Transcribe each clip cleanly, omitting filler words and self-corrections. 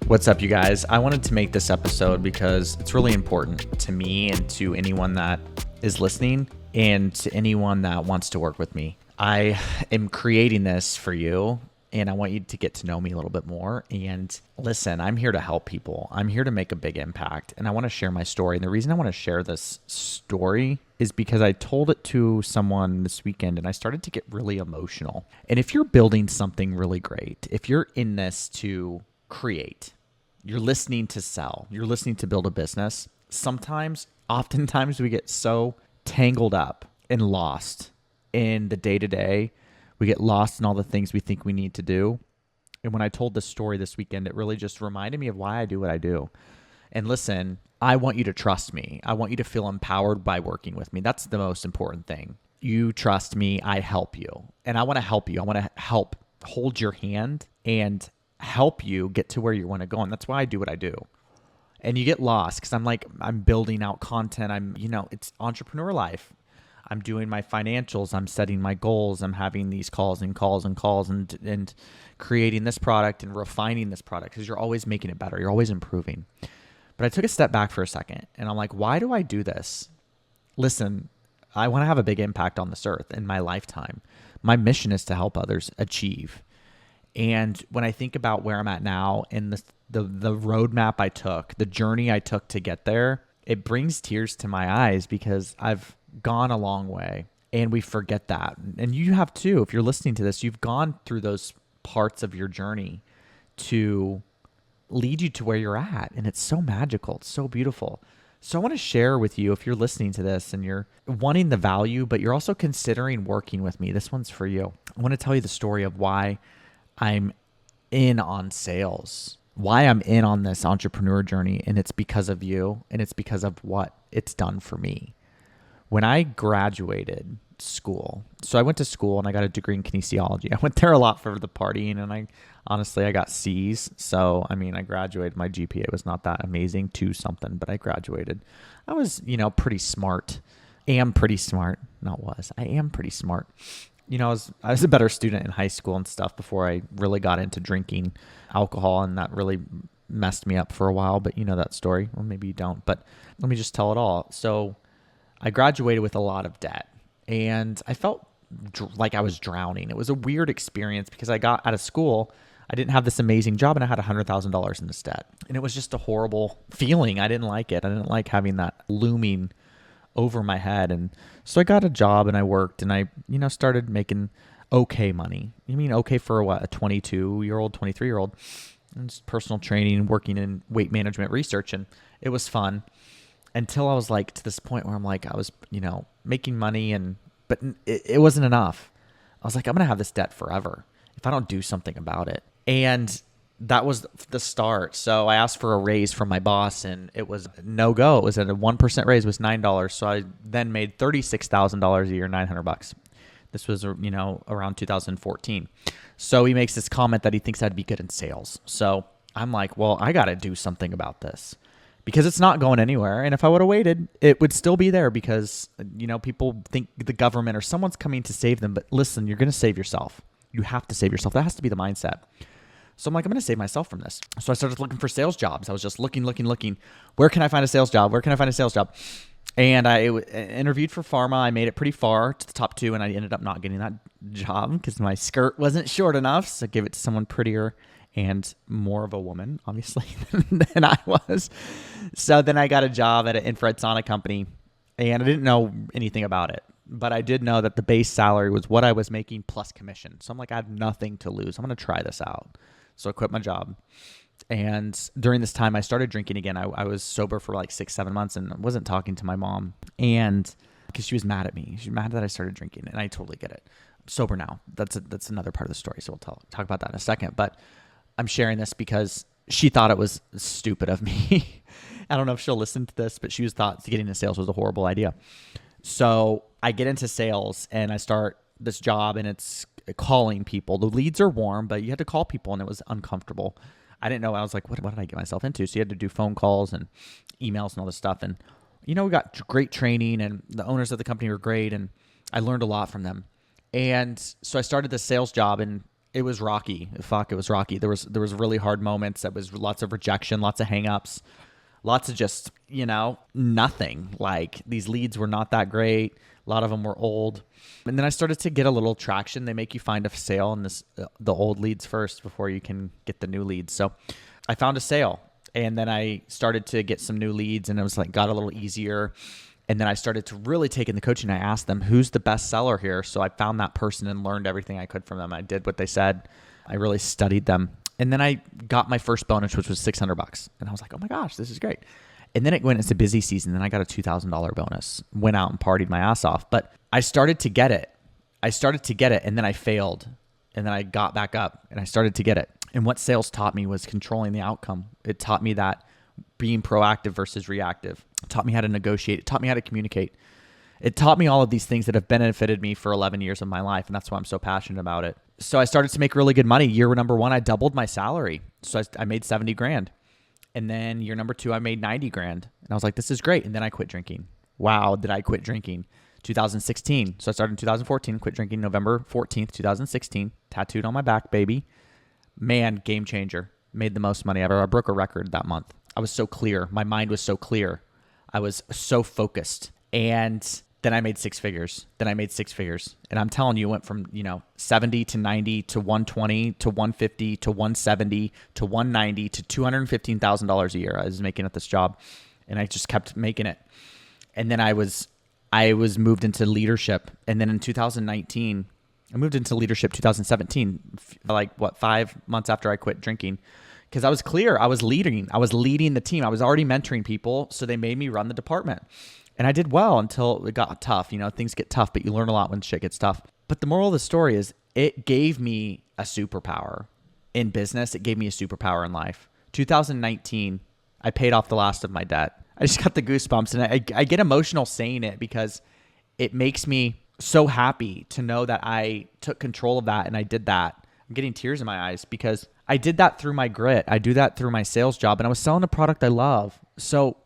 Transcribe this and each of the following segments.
What's up, you guys? I wanted to make this episode because it's really important to me and to anyone that is listening and to anyone that wants to work with me. I am creating this for you, and I want you to get to know me a little bit more. And listen, I'm here to help people. I'm here to make a big impact, and I want to share my story. And the reason I want to share this story is because I told it to someone this weekend, and I started to get really emotional. And if you're building something really great, if you're in this to create, you're listening to sell, you're listening to build a business, oftentimes we get so tangled up and lost in the day-to-day. We get lost in all the things we think we need to do. And when I told this story this weekend, it really just reminded me of why I do what I do. And listen, I want you to trust me. I want you to feel empowered by working with me. That's the most important thing. You trust me, I help you. And I want to help you. I want to help hold your hand and help you get to where you want to go. And that's why I do what I do. And you get lost because I'm building out content. It's entrepreneur life. I'm doing my financials. I'm setting my goals. I'm having these calls and creating this product and refining this product because you're always making it better. You're always improving. But I took a step back for a second and I'm like, why do I do this? Listen, I want to have a big impact on this earth in my lifetime. My mission is to help others achieve. And when I think about where I'm at now and the roadmap I took, the journey I took to get there, it brings tears to my eyes because I've gone a long way and we forget that. And you have too. If you're listening to this, you've gone through those parts of your journey to lead you to where you're at. And it's so magical. It's so beautiful. So I want to share with you, if you're listening to this and you're wanting the value, but you're also considering working with me, this one's for you. I want to tell you the story of why I'm in on sales, why I'm in on this entrepreneur journey. And it's because of you. And it's because of what it's done for me. When I graduated school, so I went to school and I got a degree in kinesiology. I went there a lot for the partying and I got C's. So, I graduated. My GPA was not that amazing, 2 something, but I graduated. I was, pretty smart. I am pretty smart. I was a better student in high school and stuff before I really got into drinking alcohol, and that really messed me up for a while. But you know that story. Well, maybe you don't, but let me just tell it all. So I graduated with a lot of debt, and I felt like I was drowning. It was a weird experience because I got out of school. I didn't have this amazing job, and I had $100,000 in this debt. And it was just a horrible feeling. I didn't like it. I didn't like having that looming over my head. And so I got a job and I worked and I, started making okay money. You mean okay for what? A 22-year-old, 23-year-old. And just personal training, working in weight management research. And it was fun until I was like to this point where I'm like, I was, making money but it wasn't enough. I was like, I'm going to have this debt forever if I don't do something about it. And that was the start. So I asked for a raise from my boss and it was no go. It was at a 1% raise, was $9. So I then made $36,000 a year, $900. This was, around 2014. So he makes this comment that he thinks I'd be good in sales. So I'm like, well, I got to do something about this because it's not going anywhere. And if I would have waited, it would still be there because, people think the government or someone's coming to save them. But listen, you're going to save yourself. You have to save yourself. That has to be the mindset. So I'm like, I'm going to save myself from this. So I started looking for sales jobs. I was just looking. Where can I find a sales job? And I interviewed for pharma. I made it pretty far to the top 2, and I ended up not getting that job because my skirt wasn't short enough. So I gave it to someone prettier and more of a woman, obviously, than I was. So then I got a job at an infrared sauna company, and I didn't know anything about it. But I did know that the base salary was what I was making plus commission. So I'm like, I have nothing to lose. I'm going to try this out. So I quit my job. And during this time, I started drinking again. I was sober for like 6-7 months and wasn't talking to my mom. And because she was mad at me. She was mad that I started drinking. And I totally get it. I'm sober now. That's another part of the story. So we'll talk about that in a second. But I'm sharing this because she thought it was stupid of me. I don't know if she'll listen to this, but she thought getting into sales was a horrible idea. So I get into sales and I start this job and it's calling people. The leads are warm, but you had to call people and it was uncomfortable. I didn't know. I was like, what did I get myself into? So you had to do phone calls and emails and all this stuff. And, we got great training and the owners of the company were great and I learned a lot from them. And so I started this sales job and It was rocky. Fuck, it was rocky. There was really hard moments. There was lots of rejection, lots of hangups, lots of just, nothing. Like, these leads were not that great. A lot of them were old. And then I started to get a little traction. They make you find a sale in the old leads first before you can get the new leads. So I found a sale, and then I started to get some new leads, and it was like got a little easier. And then I started to really take in the coaching. I asked them, who's the best seller here? So I found that person and learned everything I could from them. I did what they said. I really studied them. And then I got my first bonus, which was $600. And I was like, oh my gosh, this is great. And then it went into busy season. Then I got a $2,000 bonus, went out and partied my ass off. But I started to get it. And then I failed. And then I got back up and I started to get it. And what sales taught me was controlling the outcome. It taught me that being proactive versus reactive. It taught me how to negotiate. It taught me how to communicate. It taught me all of these things that have benefited me for 11 years of my life. And that's why I'm so passionate about it. So I started to make really good money. Year number one, I doubled my salary. So I made 70 grand. And then year number two, I made 90 grand. And I was like, this is great. And then I quit drinking. Wow, did I quit drinking? 2016. So I started in 2014, quit drinking November 14th, 2016. Tattooed on my back, baby. Man, game changer. Made the most money ever. I broke a record that month. I was so clear. My mind was so clear. I was so focused. And then I made six figures. And I'm telling you, it went from, 70 to 90 to 120 to 150 to 170 to 190 to $215,000 a year. I was making at this job, and I just kept making it. And then I was moved into leadership. And then in 2019, I moved into leadership 2017, 5 months after I quit drinking. Because I was clear. I was leading the team. I was already mentoring people. So they made me run the department. And I did well until it got tough. Things get tough, but you learn a lot when shit gets tough. But the moral of the story is it gave me a superpower in business. It gave me a superpower in life. 2019, I paid off the last of my debt. I just got the goosebumps. And I get emotional saying it because it makes me so happy to know that I took control of that and I did that. I'm getting tears in my eyes because I did that through my grit. I do that through my sales job, and I was selling a product I love. So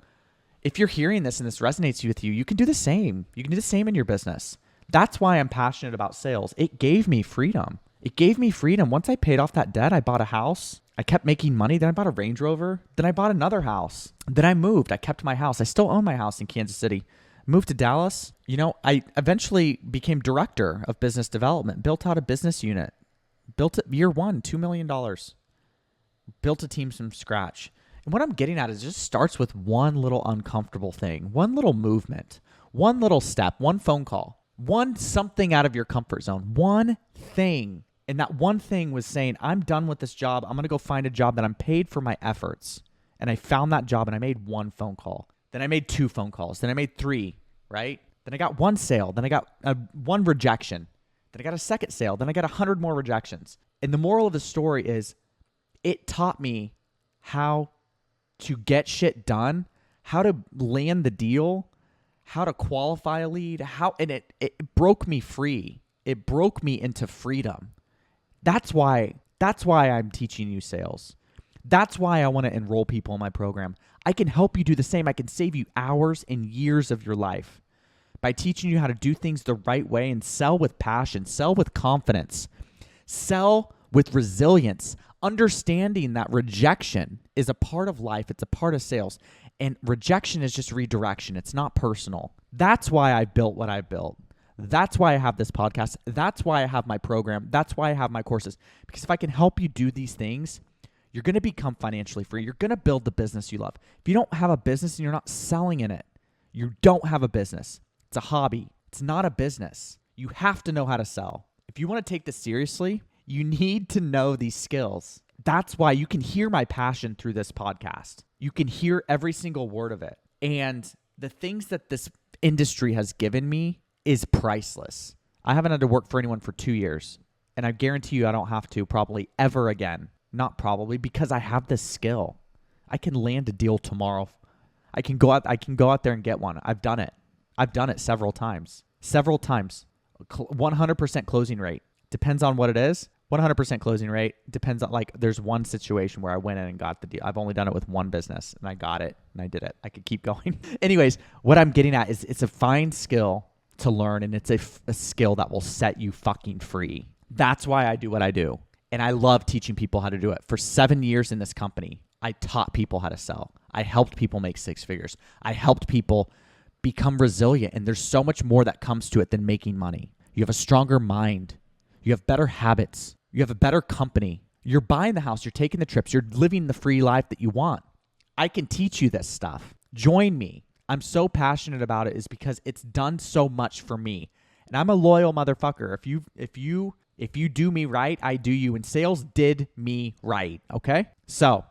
if you're hearing this and this resonates with you, you can do the same. You can do the same in your business. That's why I'm passionate about sales. It gave me freedom. Once I paid off that debt, I bought a house. I kept making money. Then I bought a Range Rover. Then I bought another house. Then I moved. I kept my house. I still own my house in Kansas City. Moved to Dallas. I eventually became director of business development, built out a business unit. Built it year one, $2 million. Built a team from scratch. And what I'm getting at is it just starts with one little uncomfortable thing, one little movement, one little step, one phone call, one something out of your comfort zone, one thing. And that one thing was saying, I'm done with this job. I'm going to go find a job that I'm paid for my efforts. And I found that job and I made one phone call. Then I made 2 phone calls. Then I made 3, right? Then I got 1 sale. Then I got 1 rejection. Then I got a second sale. Then I got 100 more rejections. And the moral of the story is it taught me how to get shit done, how to land the deal, how to qualify a lead, and it broke me free. It broke me into freedom. That's why I'm teaching you sales. That's why I want to enroll people in my program. I can help you do the same. I can save you hours and years of your life by teaching you how to do things the right way and sell with passion, sell with confidence, sell with resilience, understanding that rejection is a part of life. It's a part of sales. And rejection is just redirection. It's not personal. That's why I built what I built. That's why I have this podcast. That's why I have my program. That's why I have my courses. Because if I can help you do these things, you're going to become financially free. You're going to build the business you love. If you don't have a business and you're not selling in it, you don't have a business. It's a hobby. It's not a business. You have to know how to sell. If you want to take this seriously, you need to know these skills. That's why you can hear my passion through this podcast. You can hear every single word of it. And the things that this industry has given me is priceless. I haven't had to work for anyone for 2 years. And I guarantee you I don't have to probably ever again. Not probably, because I have this skill. I can land a deal tomorrow. I can go out there and get one. I've done it. I've done it several times. 100% closing rate. Depends on what it is. 100% closing rate. Depends on, there's one situation where I went in and got the deal. I've only done it with one business and I got it and I did it. I could keep going. Anyways, what I'm getting at is it's a fine skill to learn, and it's a skill that will set you fucking free. That's why I do what I do. And I love teaching people how to do it. For 7 years in this company, I taught people how to sell. I helped people make six figures. I helped people become resilient. And there's so much more that comes to it than making money. You have a stronger mind. You have better habits. You have a better company. You're buying the house. You're taking the trips. You're living the free life that you want. I can teach you this stuff. Join me. I'm so passionate about it is because it's done so much for me. And I'm a loyal motherfucker. If you do me right, I do you. And sales did me right, okay? So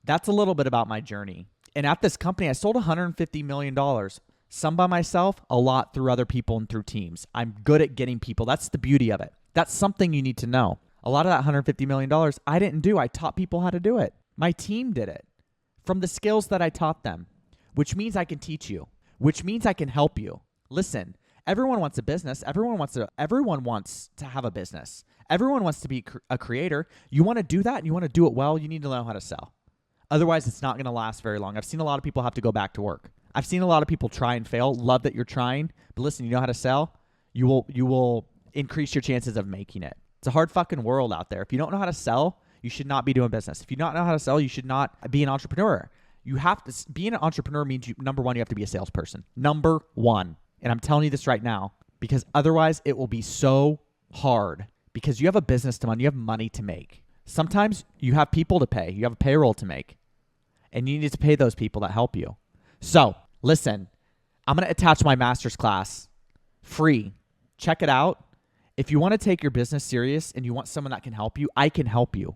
that's a little bit about my journey. And at this company, I sold $150 million. Some by myself, a lot through other people and through teams. I'm good at getting people. That's the beauty of it. That's something you need to know. A lot of that $150 million I didn't do. I taught people how to do it. My team did it from the skills that I taught them, which means I can teach you, which means I can help you. Listen, everyone wants a business. Everyone wants to have a business. Everyone wants to be a creator. You want to do that and you want to do it well, you need to know how to sell. Otherwise, it's not going to last very long. I've seen a lot of people have to go back to work. I've seen a lot of people try and fail. Love that you're trying, but listen, you know how to sell, you will increase your chances of making it. It's a hard fucking world out there. If you don't know how to sell, you should not be doing business. If you don't know how to sell, you should not be an entrepreneur. You have to, being an entrepreneur means number one, you have to be a salesperson. Number one. And I'm telling you this right now because otherwise it will be so hard because you have a business to run, you have money to make. Sometimes you have people to pay, you have a payroll to make, and you need to pay those people that help you. So listen, I'm going to attach my master's class free. Check it out. If you want to take your business serious and you want someone that can help you, I can help you.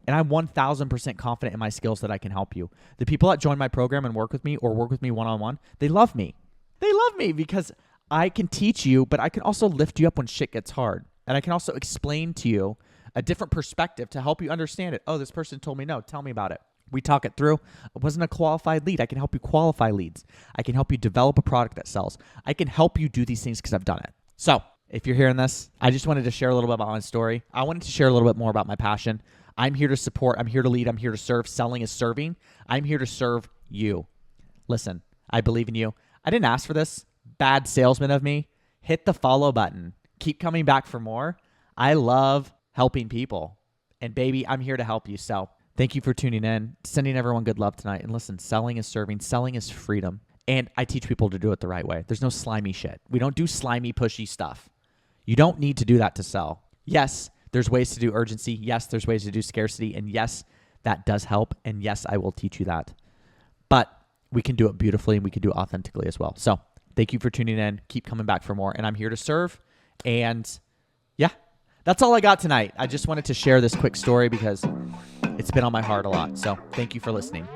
And I'm 1,000% confident in my skills that I can help you. The people that join my program and work with me or work with me one-on-one, they love me. They love me because I can teach you, but I can also lift you up when shit gets hard. And I can also explain to you a different perspective to help you understand it. Oh, this person told me no. Tell me about it. We talk it through. It wasn't a qualified lead. I can help you qualify leads. I can help you develop a product that sells. I can help you do these things because I've done it. So if you're hearing this, I just wanted to share a little bit about my story. I wanted to share a little bit more about my passion. I'm here to support. I'm here to lead. I'm here to serve. Selling is serving. I'm here to serve you. Listen, I believe in you. I didn't ask for this. Bad salesman of me. Hit the follow button. Keep coming back for more. I love helping people. And baby, I'm here to help you. So thank you for tuning in. Sending everyone good love tonight. And listen, selling is serving. Selling is freedom. And I teach people to do it the right way. There's no slimy shit. We don't do slimy, pushy stuff. You don't need to do that to sell. Yes, there's ways to do urgency. Yes, there's ways to do scarcity. And yes, that does help. And yes, I will teach you that. But we can do it beautifully and we can do it authentically as well. So thank you for tuning in. Keep coming back for more. And I'm here to serve. And yeah, that's all I got tonight. I just wanted to share this quick story because it's been on my heart a lot. So thank you for listening.